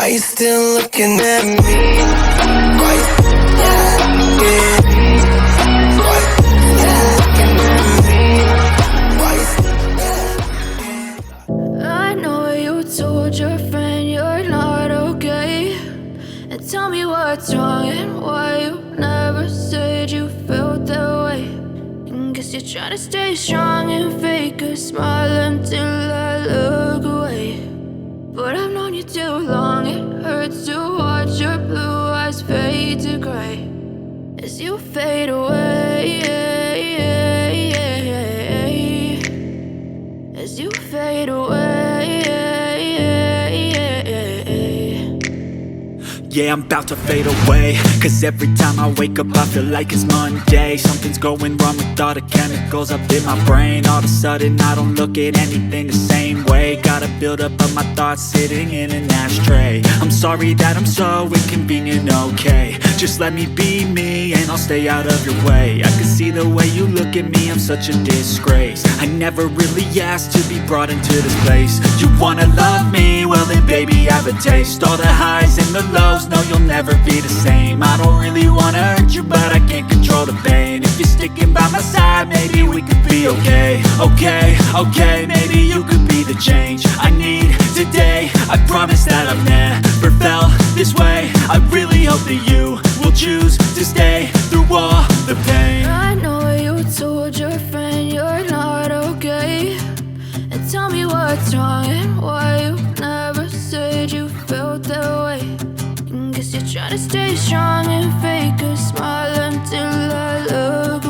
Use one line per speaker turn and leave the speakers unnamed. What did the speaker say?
you still looking at me? Why you, yeah. Why you looking at me? Why you still,
I know you told your friend you're not okay, and tell me what's wrong and why you never said you felt that way. And guess you're trying to stay strong and fake a smile until I look away. But I've known you too long, it hurts to watch your blue eyes fade to gray as you fade away, as you fade away.
Yeah, I'm about to fade away, cause every time I wake up I feel like it's Monday. Something's going wrong with all the chemicals up in my brain. All of a sudden I don't look at anything the same way. Gotta build up of my thoughts sitting in an ashtray. I'm sorry that I'm so inconvenient, okay. Just let me be me and I'll stay out of your way. I can see the way you look at me, I'm such a disgrace. I never really asked to be brought into this place. You wanna love me? Well then baby I have a taste. All the highs and the lows, no you'll never be the same. I don't really wanna hurt you but I can't control the pain. If you're sticking by my side maybe we could be okay. Okay, maybe you could be the change I need today. I promise that I've never felt this way. I really hope that you will choose to stay through all the pain.
I know you told your friend you're not okay, and tell me what's wrong and why you never said you felt that way. And guess you're trying to stay strong and fake a smile until I look